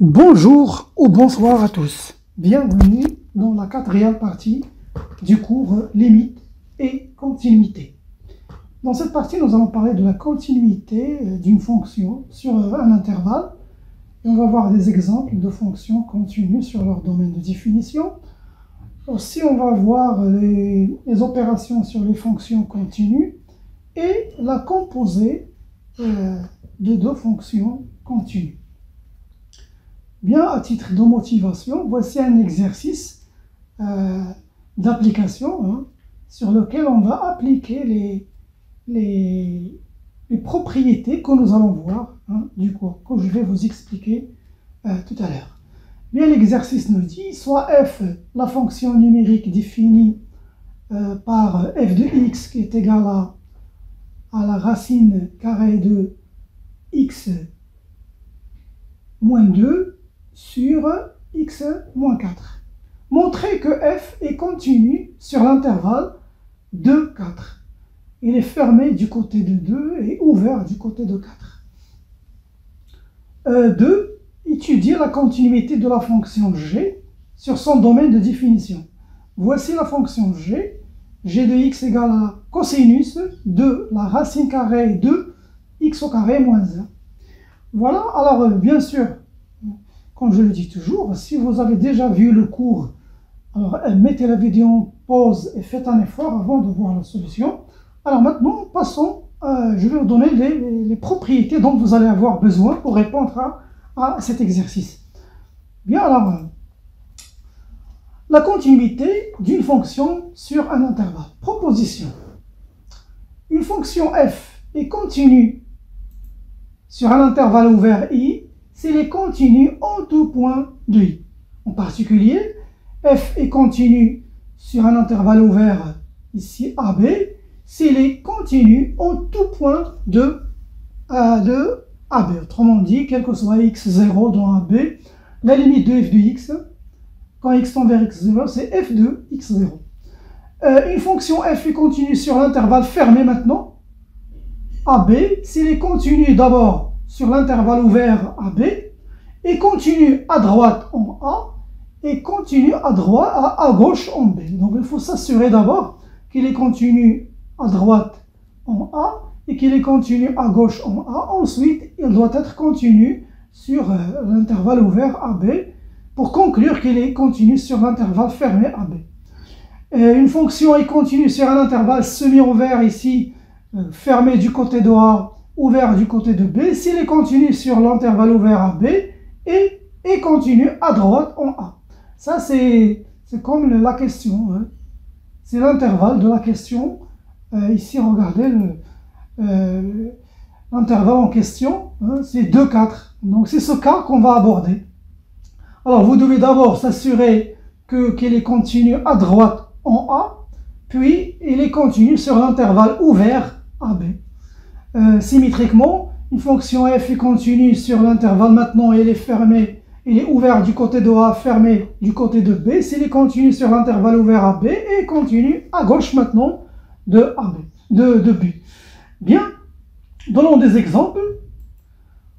Bonjour ou bonsoir à tous. Bienvenue dans la quatrième partie du cours Limites et continuité. Dans cette partie, nous allons parler de la continuité d'une fonction sur un intervalle. Et on va voir des exemples de fonctions continues sur leur domaine de définition. Aussi, on va voir les opérations sur les fonctions continues et la composée de deux fonctions continues. Bien, à titre de motivation, voici un exercice d'application sur lequel on va appliquer les propriétés que nous allons voir du cours, que je vais vous expliquer tout à l'heure. Bien, l'exercice nous dit, soit f, la fonction numérique définie par f de x qui est égal à la racine carrée de x moins 2 sur x moins 4. Montrez que f est continu sur l'intervalle 2, 4. Il est fermé du côté de 2 et ouvert du côté de 4. 2. Étudier la continuité de la fonction g sur son domaine de définition. Voici la fonction g. G de x égale à cosinus de la racine carrée de x au carré moins 1. Voilà, alors bien sûr, comme je le dis toujours, si vous avez déjà vu le cours, alors mettez la vidéo en pause et faites un effort avant de voir la solution. Alors maintenant, passons, je vais vous donner les propriétés dont vous allez avoir besoin pour répondre à cet exercice. Bien, alors, la continuité d'une fonction sur un intervalle. Proposition. Une fonction f est continue sur un intervalle ouvert i s'il est continu en tout point de i. En particulier, f est continu sur un intervalle ouvert ici AB s'il est continu en tout point de AB. Autrement dit, quel que soit x0 dans AB, la limite de f de x, quand x tend vers x0, c'est f de x0. Une fonction f est continue sur l'intervalle fermé maintenant, AB, s'il est continu d'abord sur l'intervalle ouvert AB, et continue à droite en A, et continue à gauche en B. Donc il faut s'assurer d'abord qu'il est continu à droite en A, et qu'il est continu à gauche en A. Ensuite, il doit être continu sur l'intervalle ouvert AB, pour conclure qu'il est continu sur l'intervalle fermé AB. Une fonction est continue sur un intervalle semi-ouvert ici, fermé du côté de A, ouvert du côté de B, s'il est continu sur l'intervalle ouvert AB et est continu à droite en A. Ça, c'est comme la question. C'est l'intervalle de la question. Ici, regardez l'intervalle en question. C'est 2, 4. Donc, c'est ce cas qu'on va aborder. Alors, vous devez d'abord s'assurer qu'il est continu à droite en A, puis il est continu sur l'intervalle ouvert AB. Symétriquement, une fonction f est continue sur l'intervalle maintenant, il est fermé, il est ouvert du côté de A, fermé du côté de B, s'il est continu sur l'intervalle ouvert AB et continue à gauche maintenant de B. Bien, donnons des exemples.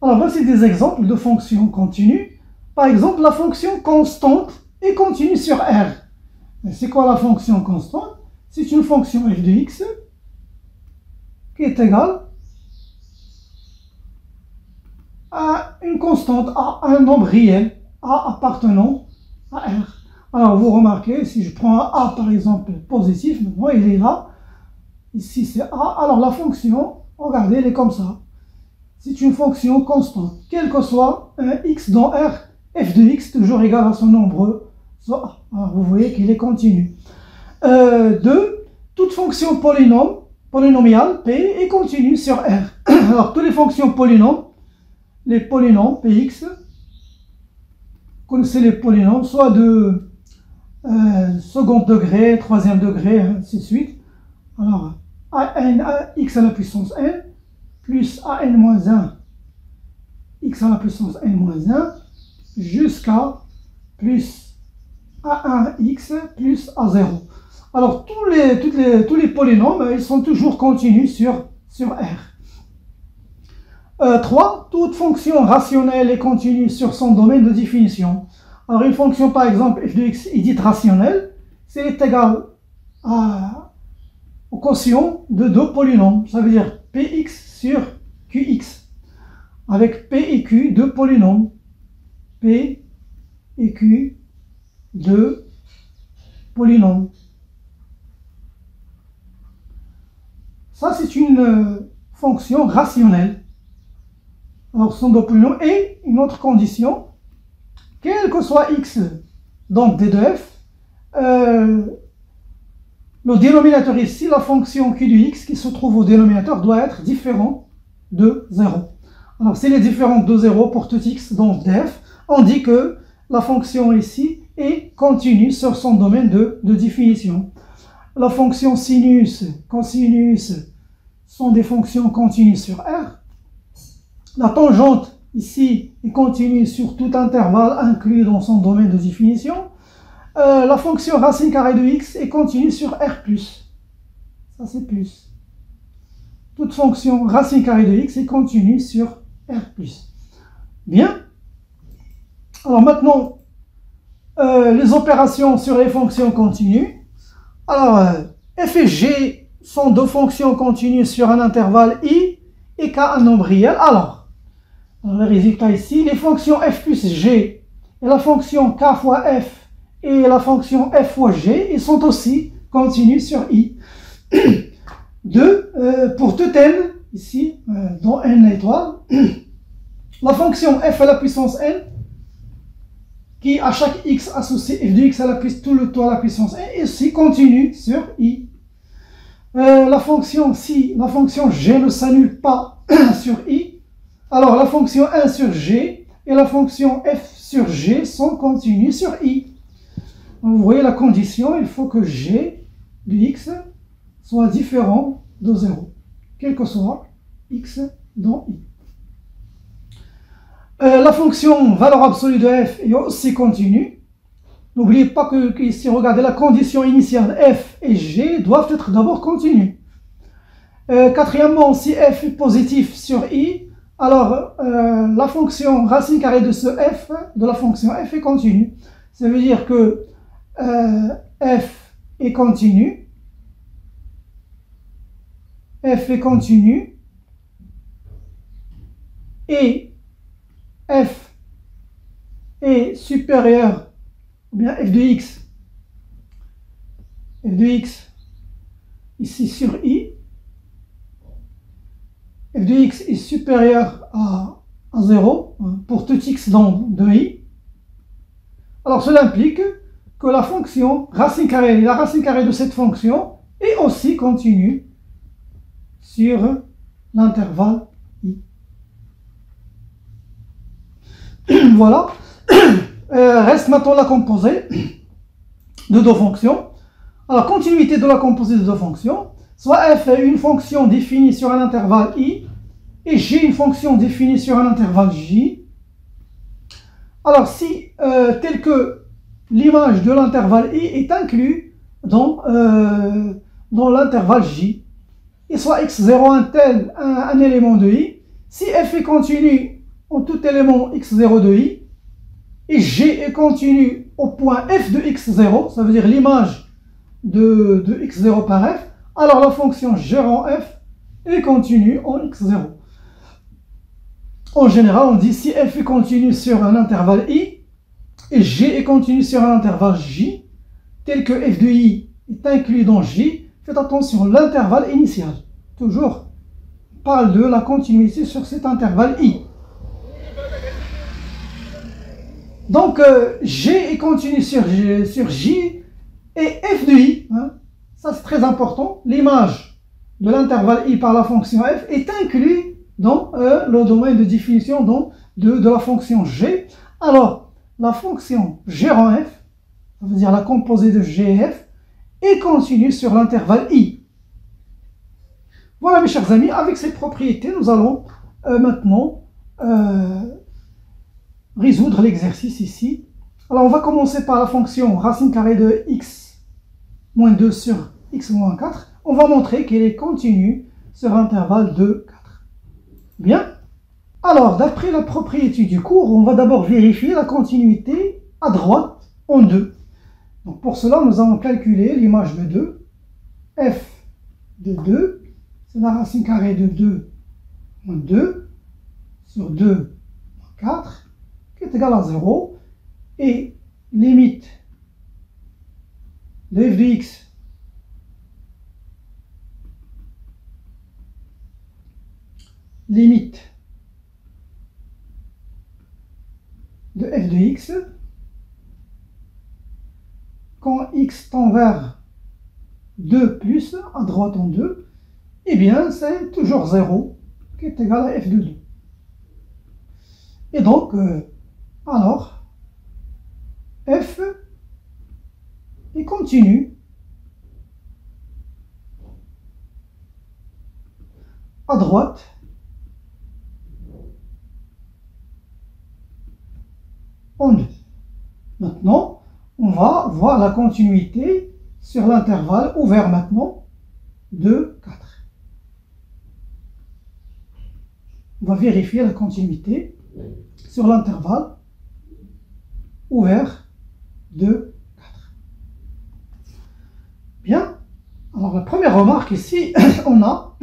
Alors voici des exemples de fonctions continues. Par exemple, la fonction constante est continue sur R. C'est quoi la fonction constante? C'est une fonction f de x qui est égale à une constante, à un nombre réel, A appartenant à R. Alors vous remarquez, si je prends un A par exemple positif, maintenant il est là, ici c'est A, alors la fonction, regardez, elle est comme ça. C'est une fonction constante, quel que soit un x dans R, f de x toujours égal à son nombre, soit A. Alors vous voyez qu'il est continu. 2. Toute fonction polynomiale P est continue sur R. Alors toutes les fonctions polynômes, les polynômes Px, connaissez les polynômes, soit de second degré, troisième degré, ainsi de suite. Alors, x à la puissance n, plus an-1, x à la puissance n-1, jusqu'à plus a1x plus a0. Alors, tous les polynômes, ils sont toujours continus sur R. 3. Toute fonction rationnelle est continue sur son domaine de définition. Alors une fonction par exemple f de x est dite rationnelle si elle est égale au quotient de deux polynômes. Ça veut dire px sur qx. Avec p et q, deux polynômes. P et q, deux polynômes. Ça, c'est une fonction rationnelle. Alors, ce sont deux polynômes. Et une autre condition, quel que soit x, donc d de f, le dénominateur ici, la fonction q de x qui se trouve au dénominateur doit être différent de 0. Alors, s'il est différent de 0 pour tout x, donc df, on dit que la fonction ici est continue sur son domaine de définition. La fonction sinus, cosinus sont des fonctions continues sur R. La tangente ici est continue sur tout intervalle inclus dans son domaine de définition. La fonction racine carrée de x est continue sur R+. Ça c'est plus. Toute fonction racine carrée de x est continue sur R+. Bien. Alors maintenant, les opérations sur les fonctions continues. Alors, f et g sont deux fonctions continues sur un intervalle i et k un nombre réel. Alors, le résultat ici, les fonctions f plus g et la fonction k fois f et la fonction f fois g, ils sont aussi continues sur i. Pour tout n, ici, dans n étoile, la fonction f à la puissance n, qui à chaque x associe f de x à la puissance, tout le temps à la puissance n, est aussi continue sur i. La fonction g ne s'annule pas sur i, alors la fonction 1 sur g et la fonction f sur g sont continues sur i. Donc, vous voyez la condition, il faut que g de x soit différent de 0, quel que soit x dans i. La fonction valeur absolue de f est aussi continue. N'oubliez pas que ici, regardez, la condition initiale f et g doivent être d'abord continues. Quatrièmement, si f est positif sur i, alors la fonction racine carrée de ce f, de la fonction f est continue. Ça veut dire que f est continue, et f est supérieur, ou bien f de x ici sur i, f de x est supérieur à 0 pour tout x dans de i. Alors cela implique que la fonction racine carrée, la racine carrée de cette fonction est aussi continue sur l'intervalle i. Voilà. Reste maintenant la composée de deux fonctions. Alors, continuité de la composée de deux fonctions, soit f est une fonction définie sur un intervalle i et g une fonction définie sur un intervalle j. Alors, si tel que l'image de l'intervalle i est inclue dans l'intervalle j, et soit x0 un élément de i, si f est continu en tout élément x0 de i, et g est continu au point f de x0, ça veut dire l'image de x0 par f, alors la fonction g en f est continue en x0. En général, on dit si f est continu sur un intervalle i, et g est continu sur un intervalle j, tel que f de i est inclus dans j, faites attention, l'intervalle initial. Toujours, on parle de la continuité sur cet intervalle i. Donc, g est continu sur j et f de i, ça c'est très important, l'image de l'intervalle i par la fonction f est inclue dans le domaine de définition de la fonction g. Alors, la fonction g en f, ça veut dire la composée de g et f, est continue sur l'intervalle i. Voilà mes chers amis, avec ces propriétés, nous allons maintenant résoudre l'exercice ici. Alors on va commencer par la fonction racine carrée de x moins 2 sur x moins 4. On va montrer qu'elle est continue sur l'intervalle de 4. Bien. Alors, d'après la propriété du cours, on va d'abord vérifier la continuité à droite en 2. Donc, pour cela, nous allons calculer l'image de 2. F de 2, c'est la racine carrée de 2 moins 2 sur 2 moins 4, qui est égal à 0. Et limite de f de x limite de f de x quand x tend vers 2 plus, à droite en 2, eh bien c'est toujours 0 qui est égal à f de 2. Et donc, alors, f est continu à droite en 2. Maintenant, on va voir la continuité sur l'intervalle ouvert maintenant de 4. On va vérifier la continuité sur l'intervalle ouvert de 4. Bien. Alors la première remarque ici, on a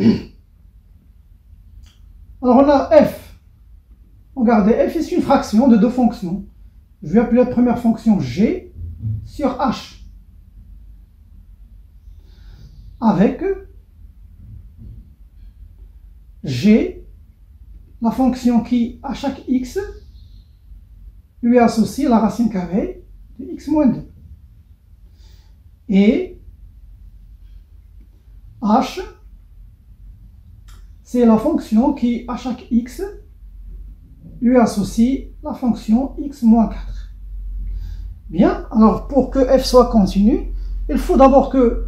f. Regardez, f est une fraction de deux fonctions. Je vais appeler la première fonction g sur h. Avec g, la fonction qui, à chaque x, lui associe la racine carrée de x moins 2. Et h, c'est la fonction qui, à chaque x, lui associe la fonction x moins 4. Bien, alors pour que f soit continu, il faut d'abord que,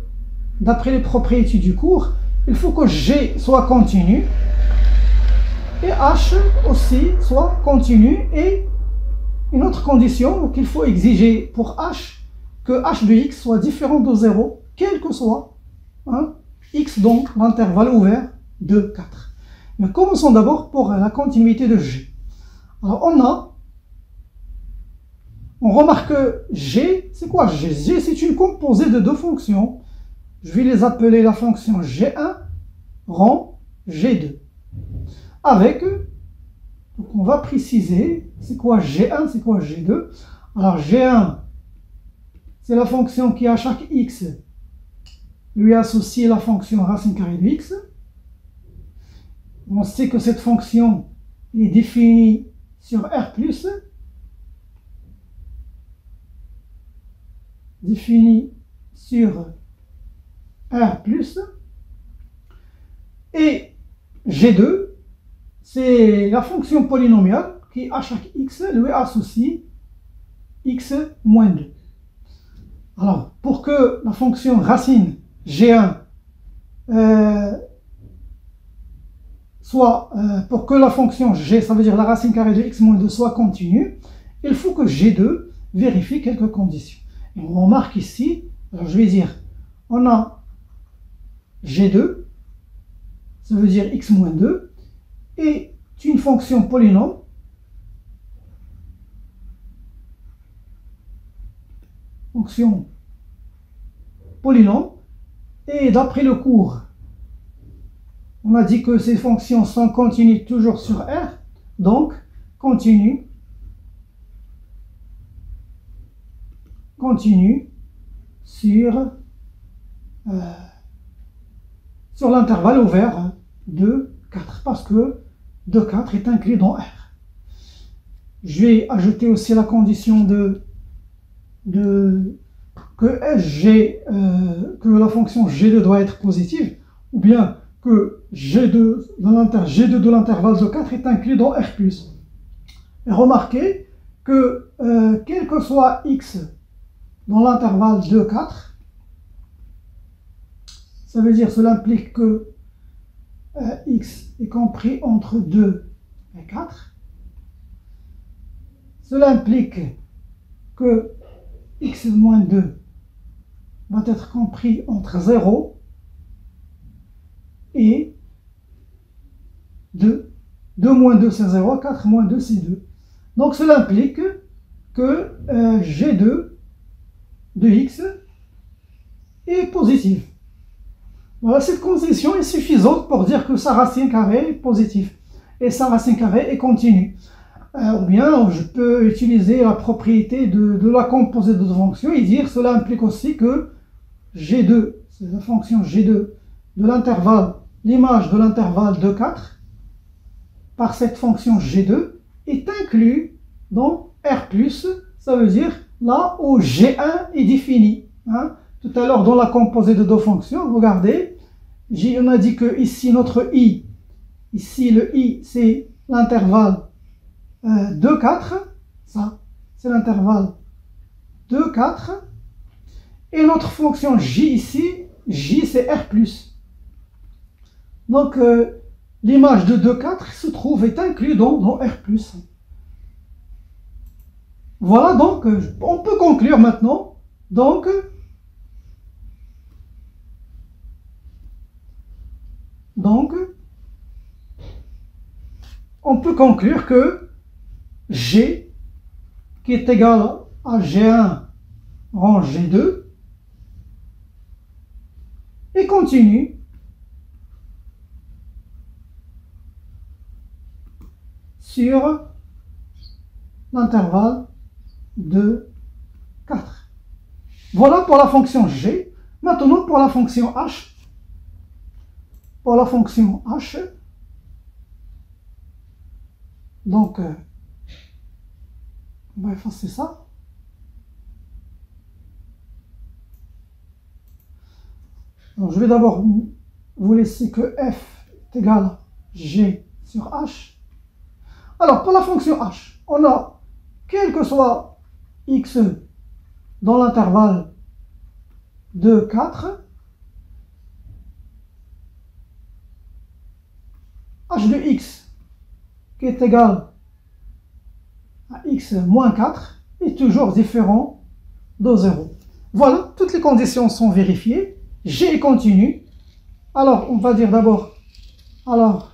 d'après les propriétés du cours, il faut que g soit continu et h aussi soit continu. Et une autre condition qu'il faut exiger pour h, que h de x soit différent de 0, quel que soit x, donc l'intervalle ouvert de 4. Mais commençons d'abord pour la continuité de g. Alors on remarque que g, c'est quoi g? G, c'est une composée de deux fonctions. Je vais les appeler la fonction g1 rang g2. Avec, donc on va préciser, c'est quoi g1, c'est quoi g2. Alors g1, c'est la fonction qui à chaque x lui associe la fonction racine carrée de x. On sait que cette fonction est définie sur R+, définie sur R+, et G2, c'est la fonction polynomiale qui, à chaque x, lui associe x moins 2. Alors, pour que la fonction racine G1 pour que la fonction g, ça veut dire la racine carrée de x moins 2, soit continue, il faut que g2 vérifie quelques conditions. Et on remarque ici, alors je vais dire, on a g2, ça veut dire x moins 2, et une fonction polynôme, et d'après le cours, on a dit que ces fonctions sont continues toujours sur R, donc continue sur l'intervalle ouvert de 4, parce que 2, 4 est inclus dans R. Je vais ajouter aussi la condition que la fonction G2 doit être positive, ou bien que G2 de l'intervalle de 4 est inclus dans R+. Et remarquez que quel que soit x dans l'intervalle de 4, ça veut dire cela implique que x est compris entre 2 et 4. Cela implique que x moins 2 va être compris entre 0 et 2. 2 moins 2 c'est 0, 4 moins 2 c'est 2. Donc cela implique que G2 de x est positive. Voilà, cette condition est suffisante pour dire que sa racine carrée est positive et sa racine carrée est continue. Ou bien je peux utiliser la propriété de la composée de deux fonctions et dire cela implique aussi que G2, c'est la fonction G2 de l'intervalle, l'image de l'intervalle de 4 par cette fonction G2 est inclus dans R+, ça veut dire là où G1 est défini. Hein. Tout à l'heure dans la composée de deux fonctions, regardez, on a dit que ici notre I, ici le I c'est l'intervalle 2, 4, ça c'est l'intervalle 2, 4, et notre fonction J ici, J c'est R+. Donc l'image de 2, 4 se trouve, est inclus dans R+. Voilà, donc on peut conclure maintenant. Donc on peut conclure que G qui est égal à G1 rang G2 est continu sur l'intervalle de 4. Voilà pour la fonction G. Maintenant pour la fonction H. Pour la fonction H, donc on va effacer ça. Donc, je vais d'abord vous laisser que f est égal à g sur h. Alors pour la fonction h, on a, quel que soit x dans l'intervalle de 4, h de x qui est égal à x moins 4 est toujours différent de 0. Voilà, toutes les conditions sont vérifiées. G est continu. Alors, on va dire d'abord, d'abord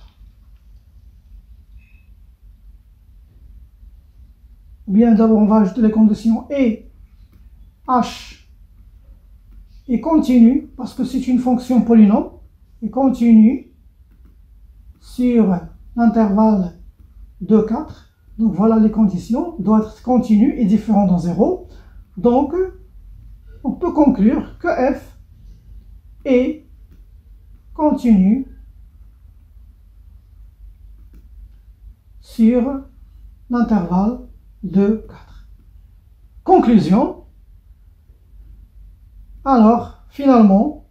on va ajouter les conditions et h est continu, parce que c'est une fonction polynôme, est continu sur l'intervalle de 4. Donc voilà les conditions, doit être continu et différent de 0. Donc on peut conclure que f est continu sur l'intervalle de 4. Conclusion. Alors finalement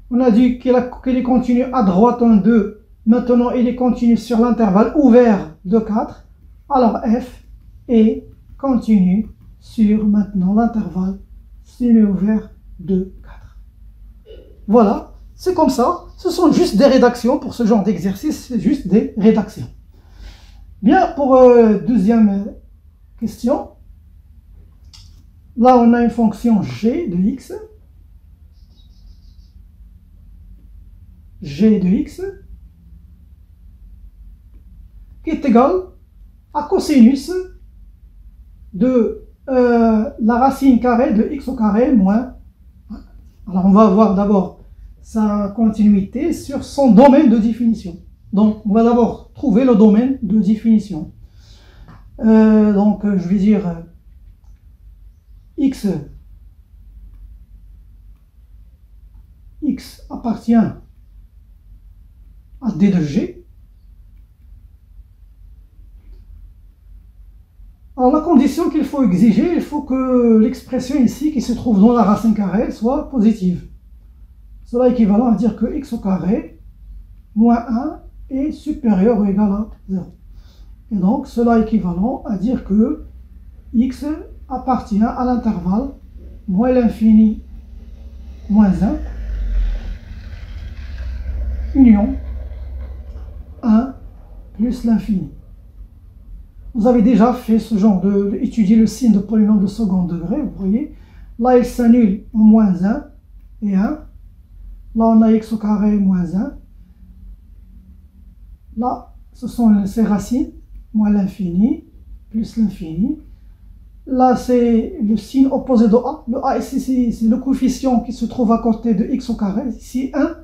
on a dit qu'il est continu à droite en 2. Maintenant, il est continu sur l'intervalle ouvert de 4. Alors, f est continu sur maintenant l'intervalle semi-ouvert de 4. Voilà, c'est comme ça. Ce sont juste des rédactions pour ce genre d'exercice, c'est juste des rédactions. Bien, pour deuxième question. Là, on a une fonction g de x. G de x qui est égal à cosinus de la racine carrée de x au carré moins 1. Alors on va voir d'abord sa continuité sur son domaine de définition. Donc on va d'abord trouver le domaine de définition. Donc je vais dire x appartient à d de g. Alors la condition qu'il faut exiger, il faut que l'expression ici qui se trouve dans la racine carrée soit positive. Cela est équivalent à dire que x au carré moins 1 est supérieur ou égal à 0. Et donc cela est équivalent à dire que x appartient à l'intervalle moins l'infini moins 1 union 1 plus l'infini. Vous avez déjà fait ce genre étudier le signe de polynôme de second degré, vous voyez. Là, il s'annule en moins 1 et 1. Là, on a x au carré moins 1. Là, ce sont ces racines, moins l'infini, plus l'infini. Là, c'est le signe opposé de A. Le A ici, c'est le coefficient qui se trouve à côté de x au carré. Ici, 1,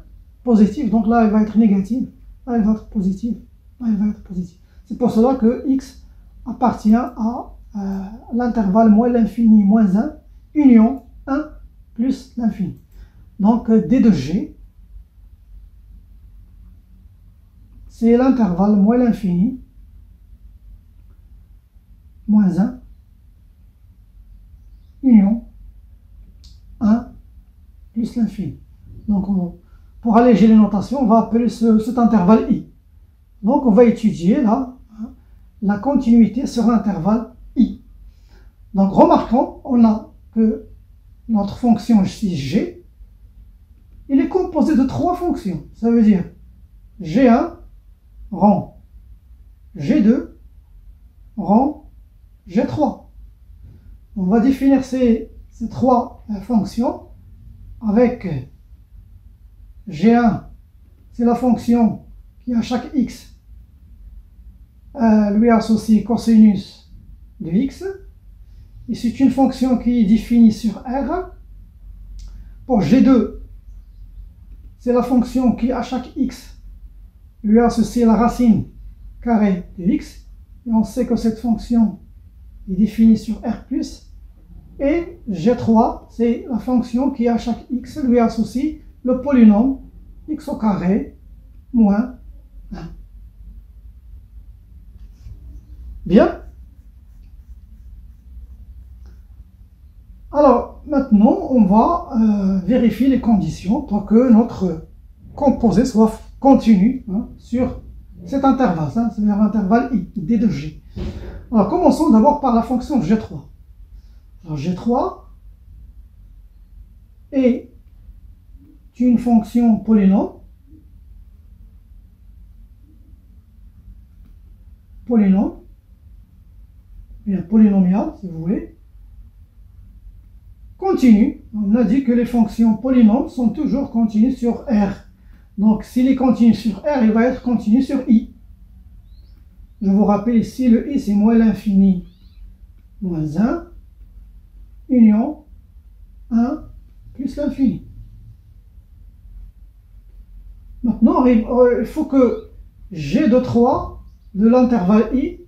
positif, donc là, il va être négatif. Là, il va être positif. Là, il va être positif. C'est pour cela que x appartient à l'intervalle moins l'infini moins 1, union 1 plus l'infini. Donc, D de G, c'est l'intervalle moins l'infini moins 1, union 1 plus l'infini. Donc, pour alléger les notations, on va appeler cet intervalle I. Donc, on va étudier là la continuité sur l'intervalle I. Donc, remarquons, on a que notre fonction ici G, il est composé de 3 fonctions. Ça veut dire G1 rang G2 rang G3. On va définir ces 3 fonctions avec G1, c'est la fonction qui à chaque x lui associe cosinus de x. Et c'est une fonction qui est définie sur R. Pour G2, c'est la fonction qui à chaque x lui associe la racine carrée de x. Et on sait que cette fonction est définie sur R+. Et G3, c'est la fonction qui à chaque x lui associe le polynôme x au carré moins 1. Bien. Alors, maintenant, on va vérifier les conditions pour que notre composé soit continu sur cet intervalle, c'est-à-dire l'intervalle I, D de G. Alors, commençons d'abord par la fonction G3. Alors, G3 est une fonction polynôme, bien polynomiale, si vous voulez, continue. On a dit que les fonctions polynômes sont toujours continues sur R. Donc, s'il est continu sur R, il va être continu sur I. Je vous rappelle ici, le I, c'est moins l'infini moins 1, union 1 plus l'infini. Maintenant, il faut que G de 3 de l'intervalle I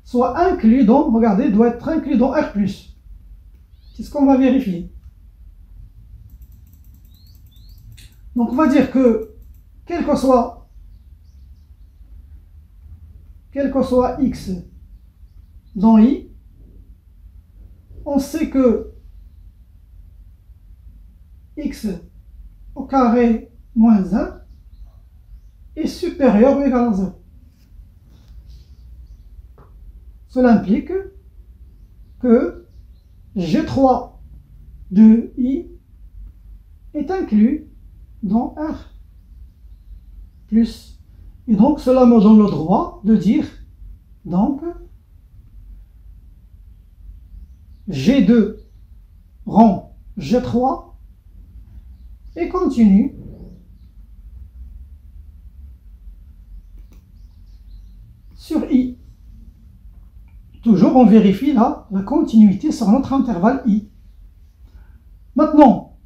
soit inclus dans, regardez, doit être inclus dans R+. C'est ce qu'on va vérifier. Donc on va dire que quel que soit x dans I, on sait que x au carré moins 1 est supérieur ou égal à 0. Cela implique que G3 de I est inclus dans R+. Et donc, cela me donne le droit de dire, donc, G2 rang G3 et continue sur I. Toujours, on vérifie là la continuité sur notre intervalle I. Maintenant,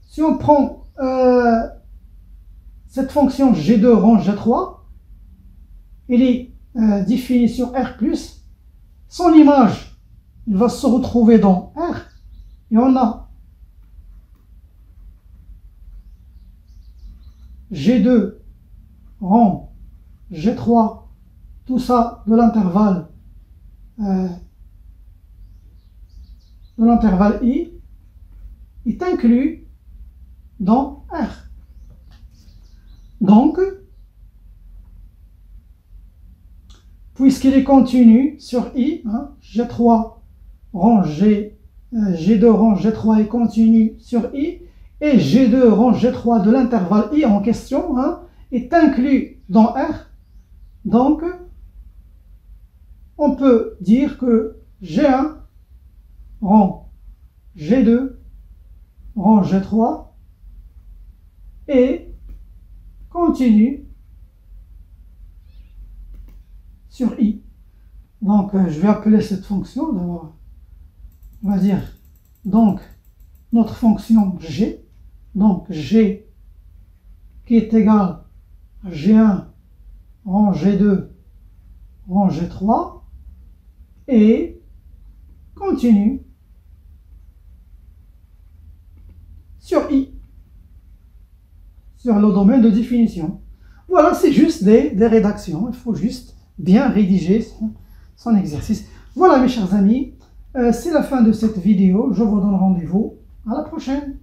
si on prend cette fonction G2 rang G3, elle est définie sur R+, son image, il va se retrouver dans R, et on a G2 rang G3, tout ça de l'intervalle I est inclus dans R. Donc, puisqu'il est continu sur I, G3 rang G2 rang G3 est continu sur I, et G2 rang G3 de l'intervalle I en question est inclus dans R. Donc, on peut dire que G1 rang G2 rang G3 est continu sur I. Donc, je vais appeler cette fonction, d'abord, on va dire, donc, notre fonction G, donc G qui est égal à G1 rang G2 rang G3 et continue sur I, sur le domaine de définition. Voilà, c'est juste des rédactions, il faut juste bien rédiger son exercice. Voilà mes chers amis, c'est la fin de cette vidéo, je vous donne rendez-vous à la prochaine.